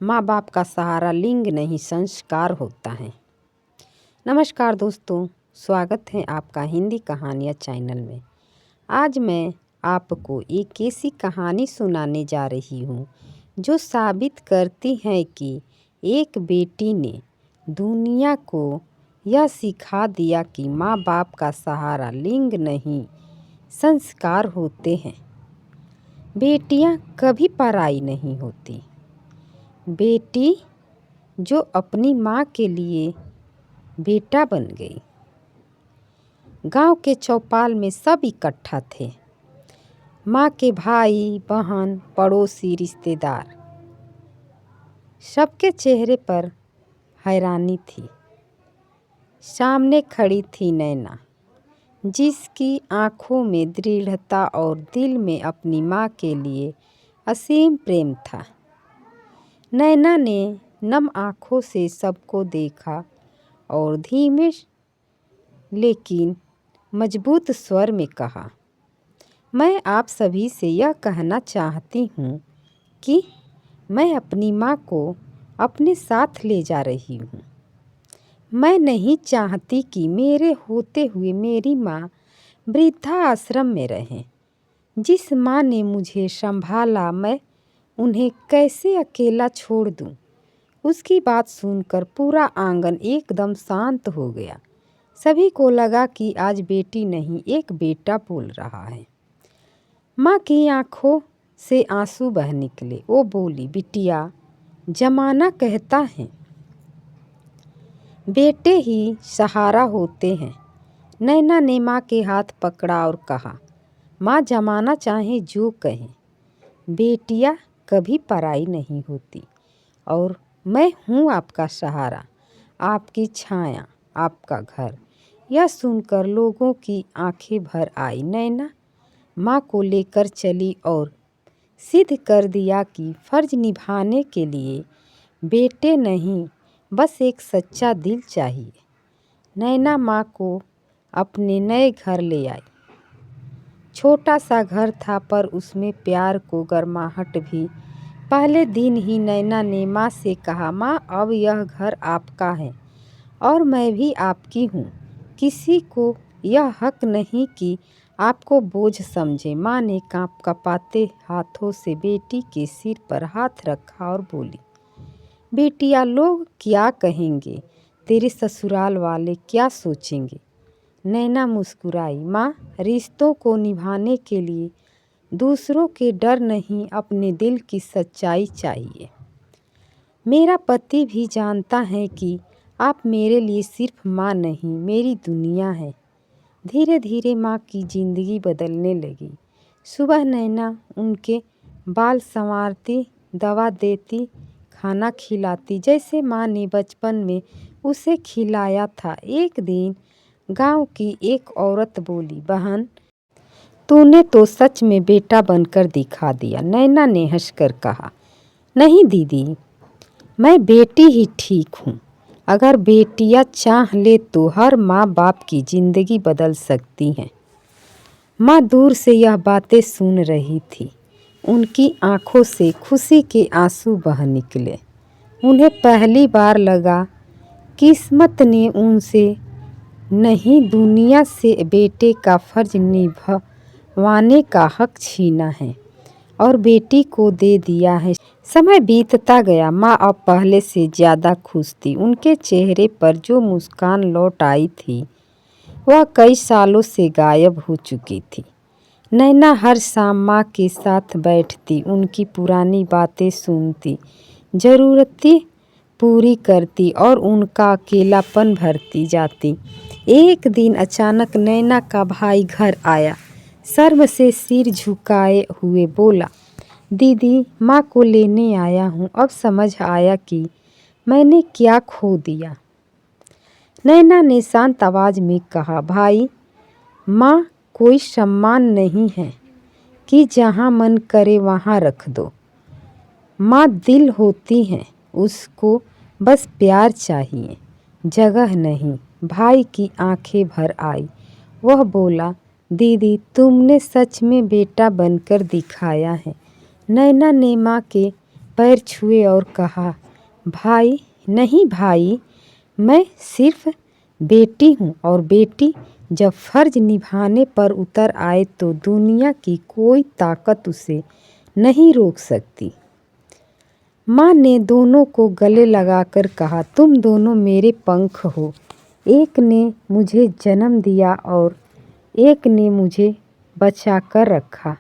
माँ बाप का सहारा लिंग नहीं संस्कार होता है। नमस्कार दोस्तों, स्वागत है आपका हिंदी कहानियाँ चैनल में। आज मैं आपको एक ऐसी कहानी सुनाने जा रही हूँ जो साबित करती है कि एक बेटी ने दुनिया को यह सिखा दिया कि माँ बाप का सहारा लिंग नहीं संस्कार होते हैं। बेटियाँ कभी पराई नहीं होती। बेटी जो अपनी माँ के लिए बेटा बन गई। गांव के चौपाल में सब इकट्ठा थे। माँ के भाई बहन पड़ोसी रिश्तेदार, सबके चेहरे पर हैरानी थी। सामने खड़ी थी नैना, जिसकी आँखों में दृढ़ता और दिल में अपनी माँ के लिए असीम प्रेम था। नैना ने नम आँखों से सबको देखा और धीमे लेकिन मजबूत स्वर में कहा, मैं आप सभी से यह कहना चाहती हूँ कि मैं अपनी माँ को अपने साथ ले जा रही हूँ। मैं नहीं चाहती कि मेरे होते हुए मेरी माँ वृद्धा आश्रम में रहें। जिस माँ ने मुझे संभाला, मैं उन्हें कैसे अकेला छोड़ दूँ। उसकी बात सुनकर पूरा आंगन एकदम शांत हो गया। सभी को लगा कि आज बेटी नहीं एक बेटा बोल रहा है। माँ की आंखों से आंसू बह निकले। वो बोली, बिटिया, जमाना कहता है बेटे ही सहारा होते हैं। नैना ने माँ के हाथ पकड़ा और कहा, माँ जमाना चाहे जो कहे, बेटियाँ कभी पराई नहीं होती और मैं हूँ आपका सहारा, आपकी छाया, आपका घर। यह सुनकर लोगों की आंखें भर आई। नैना माँ को लेकर चली और सिद्ध कर दिया कि फर्ज निभाने के लिए बेटे नहीं, बस एक सच्चा दिल चाहिए। नैना माँ को अपने नए घर ले आई। छोटा सा घर था, पर उसमें प्यार को गर्माहट भी। पहले दिन ही नैना ने माँ से कहा, माँ, अब यह घर आपका है और मैं भी आपकी हूँ। किसी को यह हक नहीं कि आपको बोझ समझे। माँ ने कांपते हाथों से बेटी के सिर पर हाथ रखा और बोली, बेटिया, लोग क्या कहेंगे, तेरे ससुराल वाले क्या सोचेंगे। नैना मुस्कुराई। माँ, रिश्तों को निभाने के लिए दूसरों के डर नहीं, अपने दिल की सच्चाई चाहिए। मेरा पति भी जानता है कि आप मेरे लिए सिर्फ माँ नहीं, मेरी दुनिया है। धीरे धीरे माँ की जिंदगी बदलने लगी। सुबह नैना उनके बाल संवारती, दवा देती, खाना खिलाती, जैसे माँ ने बचपन में उसे खिलाया था। एक दिन गांव की एक औरत बोली, बहन, तूने तो सच में बेटा बनकर दिखा दिया। नैना ने हंसकर कहा, नहीं दीदी, मैं बेटी ही ठीक हूँ। अगर बेटियाँ चाह ले तो हर माँ बाप की जिंदगी बदल सकती हैं। माँ दूर से यह बातें सुन रही थी। उनकी आंखों से खुशी के आंसू बह निकले। उन्हें पहली बार लगा किस्मत ने उनसे नहीं, दुनिया से बेटे का फर्ज निभाने का हक छीना है और बेटी को दे दिया है। समय बीतता गया। माँ अब पहले से ज़्यादा खुश थी। उनके चेहरे पर जो मुस्कान लौट आई थी, वह कई सालों से गायब हो चुकी थी। नैना हर शाम माँ के साथ बैठती, उनकी पुरानी बातें सुनती, ज़रूरतें पूरी करती और उनका अकेलापन भरती जाती। एक दिन अचानक नैना का भाई घर आया। शर्म से सिर झुकाए हुए बोला, दीदी, माँ को लेने आया हूँ। अब समझ आया कि मैंने क्या खो दिया। नैना ने शांत आवाज़ में कहा, भाई, माँ कोई सम्मान नहीं है कि जहाँ मन करे वहाँ रख दो। माँ दिल होती हैं, उसको बस प्यार चाहिए, जगह नहीं। भाई की आंखें भर आई। वह बोला, दीदी, तुमने सच में बेटा बनकर दिखाया है। नैना ने माँ के पैर छुए और कहा, भाई नहीं भाई, मैं सिर्फ बेटी हूँ और बेटी जब फ़र्ज निभाने पर उतर आए तो दुनिया की कोई ताकत उसे नहीं रोक सकती। माँ ने दोनों को गले लगाकर कहा, तुम दोनों मेरे पंख हो। एक ने मुझे जन्म दिया और एक ने मुझे बचा कर रखा।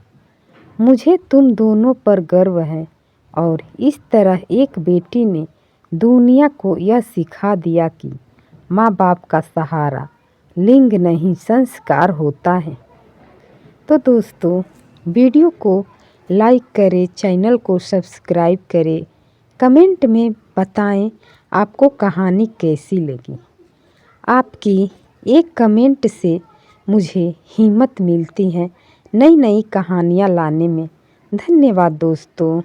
मुझे तुम दोनों पर गर्व है। और इस तरह एक बेटी ने दुनिया को यह सिखा दिया कि माँ बाप का सहारा लिंग नहीं संस्कार होता है। तो दोस्तों, वीडियो को लाइक करें, चैनल को सब्सक्राइब करें, कमेंट में बताएं आपको कहानी कैसी लगी। आपकी एक कमेंट से मुझे हिम्मत मिलती है नई नई कहानियाँ लाने में। धन्यवाद दोस्तों।